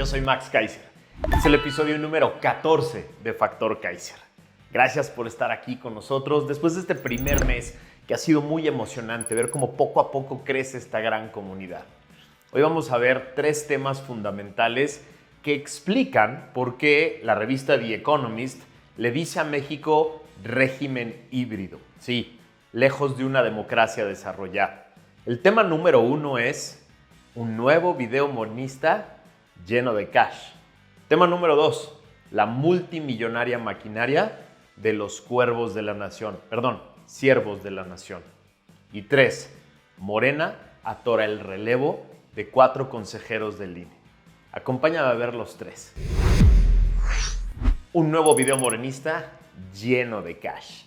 soy Max Kaiser. Es el episodio número 14 de Factor Kaiser. Gracias por estar aquí con nosotros después de este primer mes que ha sido muy emocionante ver cómo poco a poco crece esta gran comunidad. Hoy vamos a ver 3 temas fundamentales que explican por qué la revista The Economist le dice a México régimen híbrido. Sí, lejos de una democracia desarrollada. El tema número 1 es un nuevo video monista lleno de cash. Tema número 2, la multimillonaria maquinaria de los cuervos de la nación. Siervos de la nación. Y 3, Morena atora el relevo de 4 consejeros del INE. Acompáñame a ver los 3. Un nuevo video morenista lleno de cash.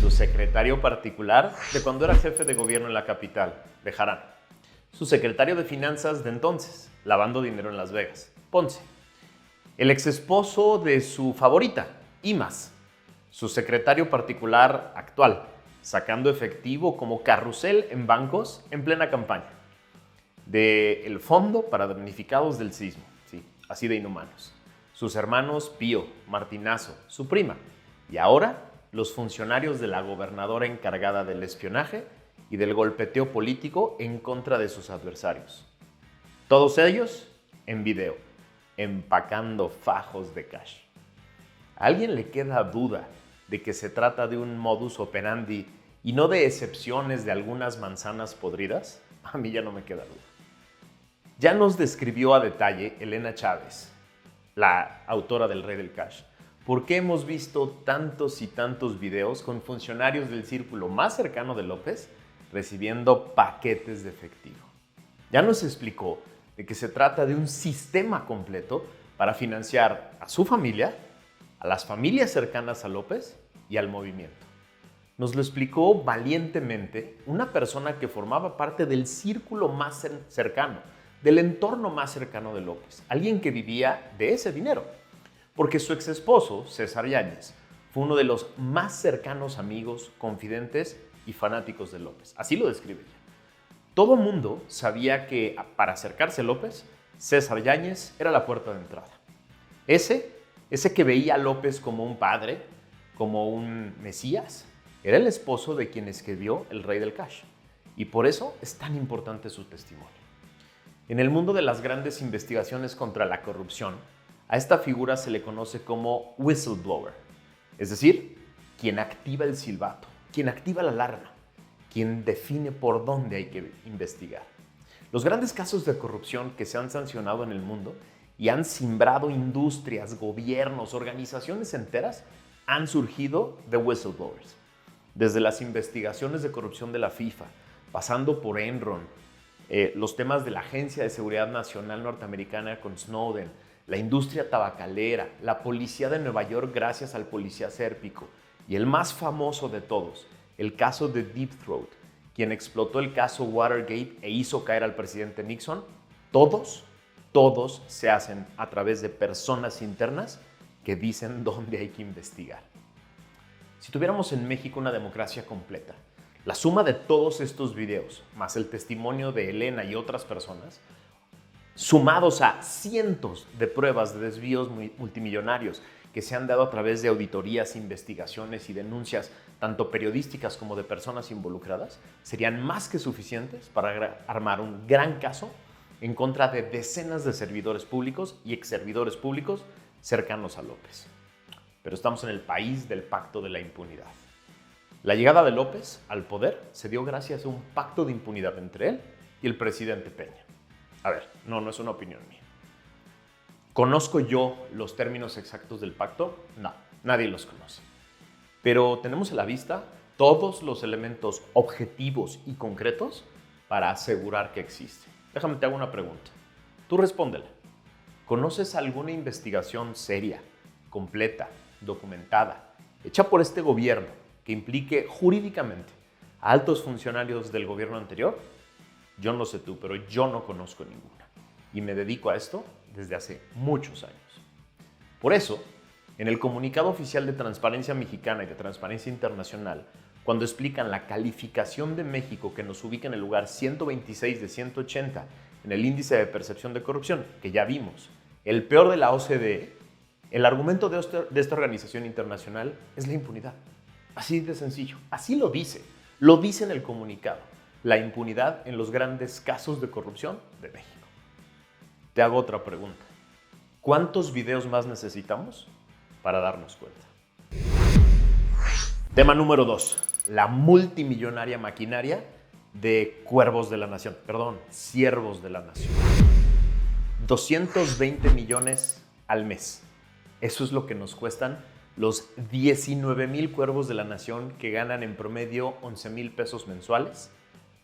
Su secretario particular de cuando era jefe de gobierno en la capital, Bejarán. Su secretario de finanzas de entonces, lavando dinero en Las Vegas, Ponce. El exesposo de su favorita, Imaz. Su secretario particular actual, sacando efectivo como carrusel en bancos en plena campaña. Del Fondo para Damnificados del Sismo, sí, así de inhumanos. Sus hermanos Pío, Martinazo, su prima. Y ahora, los funcionarios de la gobernadora encargada del espionaje y del golpeteo político en contra de sus adversarios. Todos ellos en video, empacando fajos de cash. ¿A alguien le queda duda de que se trata de un modus operandi y no de excepciones de algunas manzanas podridas? A mí ya no me queda duda. Ya nos describió a detalle Elena Chávez, la autora del Rey del Cash, por qué hemos visto tantos y tantos videos con funcionarios del círculo más cercano de López recibiendo paquetes de efectivo. Ya nos explicó de que se trata de un sistema completo para financiar a su familia, a las familias cercanas a López y al movimiento. Nos lo explicó valientemente una persona que formaba parte del círculo más cercano, del entorno más cercano de López, alguien que vivía de ese dinero, porque su exesposo, César Yáñez, fue uno de los más cercanos amigos, confidentes y fanáticos de López. Así lo describe ella. Todo mundo sabía que para acercarse a López, César Yáñez era la puerta de entrada. Ese que veía a López como un padre, como un mesías, era el esposo de quien escribió El Rey del Cash. Y por eso es tan importante su testimonio. En el mundo de las grandes investigaciones contra la corrupción, a esta figura se le conoce como whistleblower, es decir, quien activa el silbato, quien activa la alarma, quien define por dónde hay que investigar. Los grandes casos de corrupción que se han sancionado en el mundo y han simbrado industrias, gobiernos, organizaciones enteras, han surgido de whistleblowers. Desde las investigaciones de corrupción de la FIFA, pasando por Enron, los temas de la Agencia de Seguridad Nacional norteamericana con Snowden, la industria tabacalera, la policía de Nueva York gracias al policía Sérpico y el más famoso de todos, el caso de Deep Throat, quien explotó el caso Watergate e hizo caer al presidente Nixon, todos se hacen a través de personas internas que dicen dónde hay que investigar. Si tuviéramos en México una democracia completa, la suma de todos estos videos, más el testimonio de Elena y otras personas, sumados a cientos de pruebas de desvíos multimillonarios que se han dado a través de auditorías, investigaciones y denuncias, tanto periodísticas como de personas involucradas, serían más que suficientes para armar un gran caso en contra de decenas de servidores públicos y exservidores públicos cercanos a López. Pero estamos en el país del pacto de la impunidad. La llegada de López al poder se dio gracias a un pacto de impunidad entre él y el presidente Peña. A ver, no es una opinión mía. ¿Conozco yo los términos exactos del pacto? No, nadie los conoce. Pero tenemos a la vista todos los elementos objetivos y concretos para asegurar que existe. Déjame te hago una pregunta. Tú respóndela. ¿Conoces alguna investigación seria, completa, documentada, hecha por este gobierno que implique jurídicamente a altos funcionarios del gobierno anterior? Yo no sé tú, pero yo no conozco ninguna. Y me dedico a esto desde hace muchos años. Por eso, en el comunicado oficial de Transparencia Mexicana y de Transparencia Internacional, cuando explican la calificación de México que nos ubica en el lugar 126 de 180 en el índice de percepción de corrupción, que ya vimos, el peor de la OCDE, el argumento de esta organización internacional es la impunidad. Así de sencillo, así lo dice en el comunicado, la impunidad en los grandes casos de corrupción de México. Te hago otra pregunta. ¿Cuántos videos más necesitamos para darnos cuenta? Tema número 2. La multimillonaria maquinaria de cuervos de la nación. Perdón, siervos de la nación. 220 millones al mes. Eso es lo que nos cuestan los 19,000 cuervos de la nación que ganan en promedio 11,000 pesos mensuales,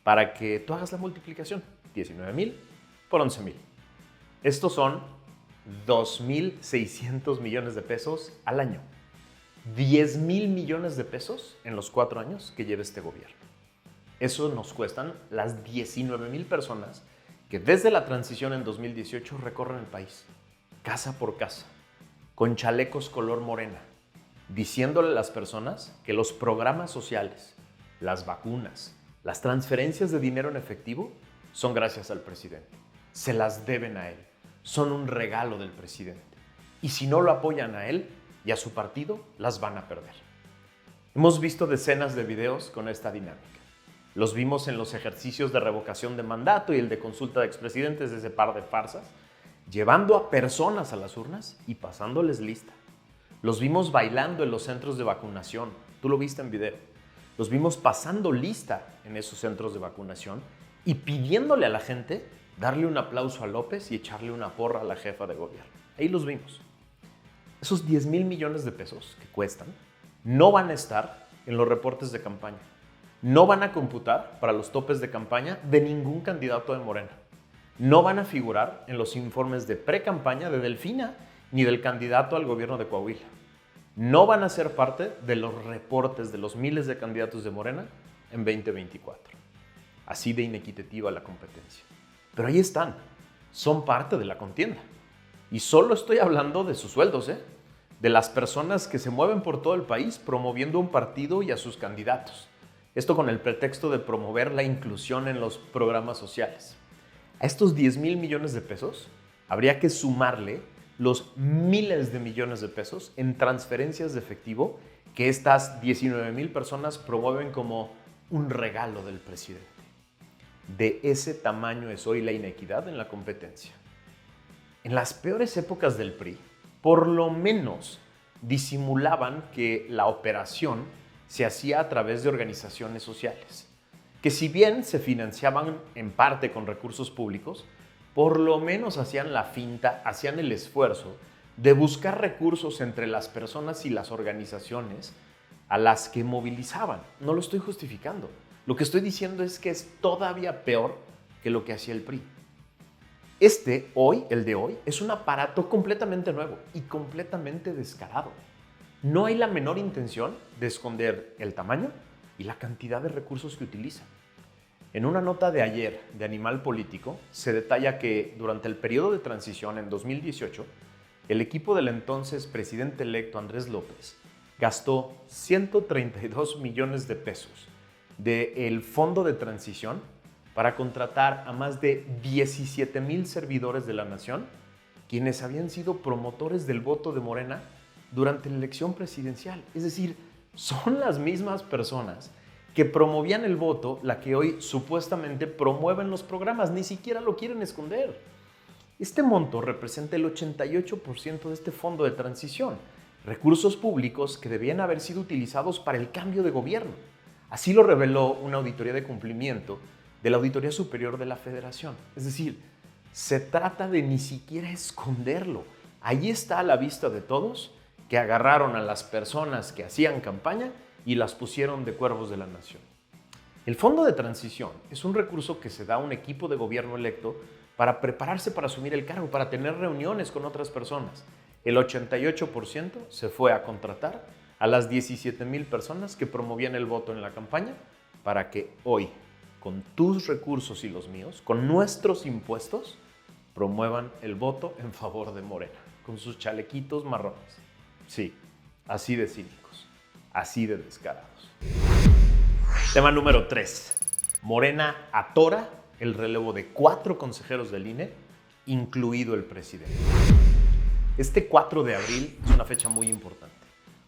para que tú hagas la multiplicación. 19,000 por 11,000. Estos son 2,600 millones de pesos al año. 10,000 millones de pesos en los 4 años que lleva este gobierno. Eso nos cuestan las 19,000 personas que desde la transición en 2018 recorren el país, casa por casa, con chalecos color morena, diciéndole a las personas que los programas sociales, las vacunas, las transferencias de dinero en efectivo son gracias al presidente. Se las deben a él. Son un regalo del presidente. Y si no lo apoyan a él y a su partido, las van a perder. Hemos visto decenas de videos con esta dinámica. Los vimos en los ejercicios de revocación de mandato y el de consulta de expresidentes, ese par de farsas, llevando a personas a las urnas y pasándoles lista. Los vimos bailando en los centros de vacunación. Tú lo viste en video. Los vimos pasando lista en esos centros de vacunación y pidiéndole a la gente darle un aplauso a López y echarle una porra a la jefa de gobierno. Ahí los vimos. Esos 10,000 millones de pesos que cuestan no van a estar en los reportes de campaña. No van a computar para los topes de campaña de ningún candidato de Morena. No van a figurar en los informes de pre-campaña de Delfina ni del candidato al gobierno de Coahuila. No van a ser parte de los reportes de los miles de candidatos de Morena en 2024. Así de inequitativa la competencia. Pero ahí están, son parte de la contienda. Y solo estoy hablando de sus sueldos, de las personas que se mueven por todo el país promoviendo un partido y a sus candidatos. Esto con el pretexto de promover la inclusión en los programas sociales. A estos 10,000 millones de pesos habría que sumarle los miles de millones de pesos en transferencias de efectivo que estas 19,000 personas promueven como un regalo del presidente. De ese tamaño es hoy la inequidad en la competencia. En las peores épocas del PRI, por lo menos disimulaban que la operación se hacía a través de organizaciones sociales, que si bien se financiaban en parte con recursos públicos, por lo menos hacían la finta, hacían el esfuerzo de buscar recursos entre las personas y las organizaciones a las que movilizaban. No lo estoy justificando. Lo que estoy diciendo es que es todavía peor que lo que hacía el PRI. El de hoy, es un aparato completamente nuevo y completamente descarado. No hay la menor intención de esconder el tamaño y la cantidad de recursos que utilizan. En una nota de ayer de Animal Político se detalla que durante el periodo de transición en 2018, el equipo del entonces presidente electo Andrés López gastó 132 millones de pesos del fondo de transición para contratar a más de 17,000 servidores de la nación, quienes habían sido promotores del voto de Morena durante la elección presidencial. Es decir, son las mismas personas que promovían el voto la que hoy supuestamente promueven los programas, ni siquiera lo quieren esconder. Este monto representa el 88% de este fondo de transición, recursos públicos que debían haber sido utilizados para el cambio de gobierno. Así lo reveló una auditoría de cumplimiento de la Auditoría Superior de la Federación. Es decir, se trata de ni siquiera esconderlo. Ahí está a la vista de todos que agarraron a las personas que hacían campaña y las pusieron de cuervos de la nación. El fondo de transición es un recurso que se da a un equipo de gobierno electo para prepararse para asumir el cargo, para tener reuniones con otras personas. El 88% se fue a contratar a las 17,000 personas que promovían el voto en la campaña para que hoy, con tus recursos y los míos, con nuestros impuestos, promuevan el voto en favor de Morena, con sus chalequitos marrones. Sí, así de cínicos, así de descarados. Tema número 3. Morena atora el relevo de 4 consejeros del INE, incluido el presidente. Este 4 de abril es una fecha muy importante,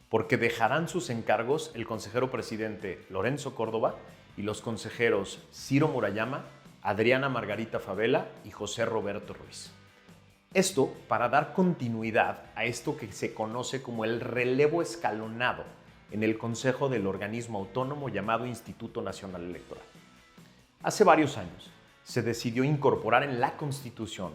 porque dejarán sus encargos el consejero presidente Lorenzo Córdoba y los consejeros Ciro Murayama, Adriana Margarita Favela y José Roberto Ruiz. Esto para dar continuidad a esto que se conoce como el relevo escalonado en el Consejo del organismo autónomo llamado Instituto Nacional Electoral. Hace varios años se decidió incorporar en la Constitución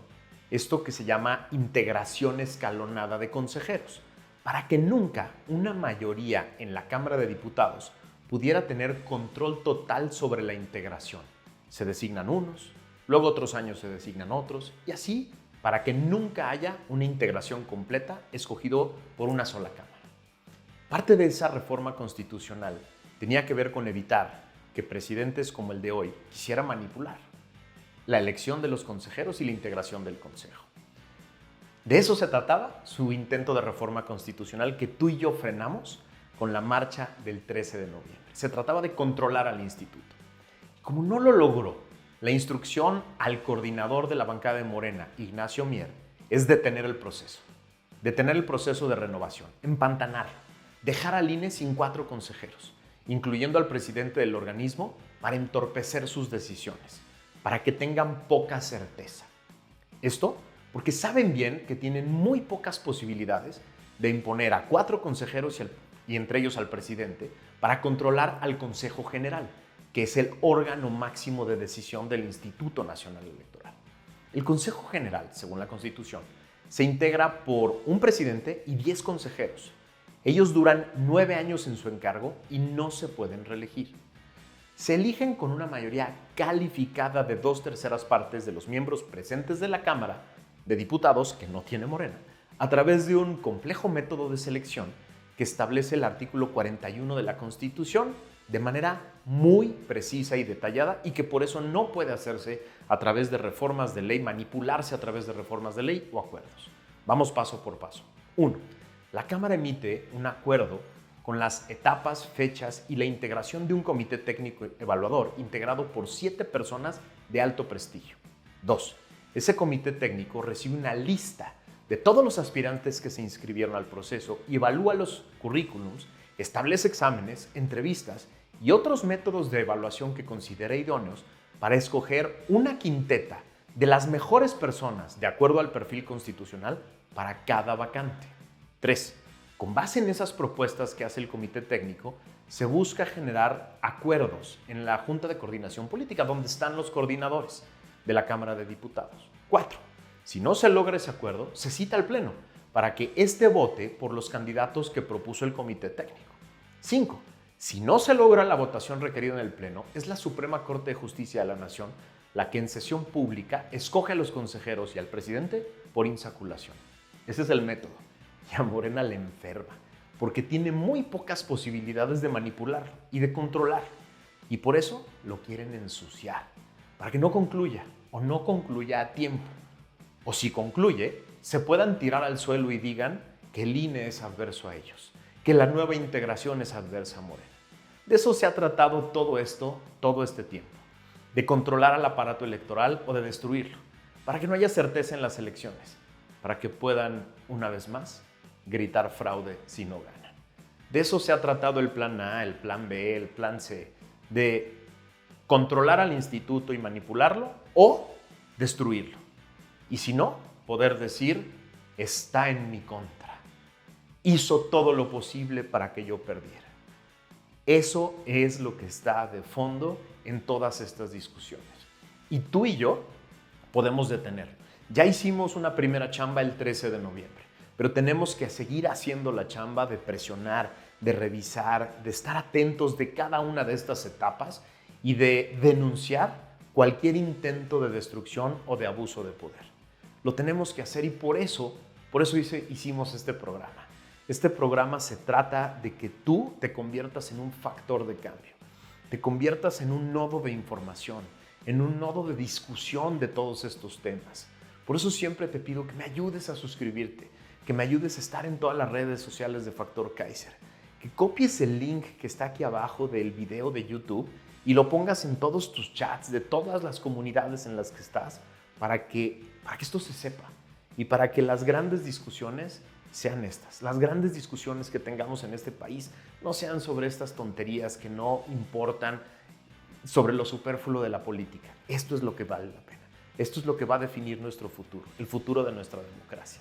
esto que se llama integración escalonada de consejeros, para que nunca una mayoría en la Cámara de Diputados pudiera tener control total sobre la integración. Se designan unos, luego otros años se designan otros, y así para que nunca haya una integración completa escogido por una sola Cámara. Parte de esa reforma constitucional tenía que ver con evitar que presidentes como el de hoy quisieran manipular la elección de los consejeros y la integración del Consejo. De eso se trataba su intento de reforma constitucional que tú y yo frenamos con la marcha del 13 de noviembre. Se trataba de controlar al instituto. Como no lo logró, la instrucción al coordinador de la bancada de Morena, Ignacio Mier, es detener el proceso de renovación, empantanar, dejar al INE sin 4 consejeros, incluyendo al presidente del organismo, para entorpecer sus decisiones, para que tengan poca certeza. Esto porque saben bien que tienen muy pocas posibilidades de imponer a 4 consejeros y entre ellos al presidente para controlar al Consejo General, que es el órgano máximo de decisión del Instituto Nacional Electoral. El Consejo General, según la Constitución, se integra por un presidente y 10 consejeros. Ellos duran 9 años en su encargo y no se pueden reelegir. Se eligen con una mayoría calificada de 2/3 partes de los miembros presentes de la Cámara de Diputados, que no tiene Morena, a través de un complejo método de selección que establece el artículo 41 de la Constitución de manera muy precisa y detallada, y que por eso no puede hacerse a través de reformas de ley, manipularse a través de reformas de ley o acuerdos. Vamos paso por paso. 1. La Cámara emite un acuerdo con las etapas, fechas y la integración de un comité técnico evaluador integrado por 7 personas de alto prestigio. 2. Ese comité técnico recibe una lista de todos los aspirantes que se inscribieron al proceso y evalúa los currículums, establece exámenes, entrevistas y otros métodos de evaluación que considere idóneos para escoger una quinteta de las mejores personas de acuerdo al perfil constitucional para cada vacante. 3. Con base en esas propuestas que hace el comité técnico, se busca generar acuerdos en la Junta de Coordinación Política, donde están los coordinadores de la Cámara de Diputados. 4. Si no se logra ese acuerdo, se cita al Pleno para que éste vote por los candidatos que propuso el comité técnico. 5. Si no se logra la votación requerida en el Pleno, es la Suprema Corte de Justicia de la Nación la que en sesión pública escoge a los consejeros y al presidente por insaculación. Ese es el método. Y a Morena le enferma, porque tiene muy pocas posibilidades de manipular y de controlar. Y por eso lo quieren ensuciar, para que no concluya o no concluya a tiempo. O si concluye, se puedan tirar al suelo y digan que el INE es adverso a ellos, que la nueva integración es adversa a Morena. De eso se ha tratado todo este tiempo, de controlar al aparato electoral o de destruirlo, para que no haya certeza en las elecciones, para que puedan, una vez más, gritar fraude si no ganan. De eso se ha tratado el plan A, el plan B, el plan C, de controlar al instituto y manipularlo o destruirlo. Y si no, poder decir, está en mi contra. Hizo todo lo posible para que yo perdiera. Eso es lo que está de fondo en todas estas discusiones. Y tú y yo podemos detenerlo. Ya hicimos una primera chamba el 13 de noviembre. Pero tenemos que seguir haciendo la chamba de presionar, de revisar, de estar atentos de cada una de estas etapas y de denunciar cualquier intento de destrucción o de abuso de poder. Lo tenemos que hacer y por eso hicimos este programa. Este programa se trata de que tú te conviertas en un factor de cambio, te conviertas en un nodo de información, en un nodo de discusión de todos estos temas. Por eso siempre te pido que me ayudes a suscribirte, que me ayudes a estar en todas las redes sociales de Factor Kaiser, que copies el link que está aquí abajo del video de YouTube y lo pongas en todos tus chats de todas las comunidades en las que estás para que esto se sepa y para que las grandes discusiones sean estas. Las grandes discusiones que tengamos en este país no sean sobre estas tonterías que no importan, sobre lo superfluo de la política. Esto es lo que vale la pena. Esto es lo que va a definir nuestro futuro, el futuro de nuestra democracia.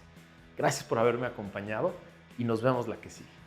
Gracias por haberme acompañado y nos vemos la que sigue.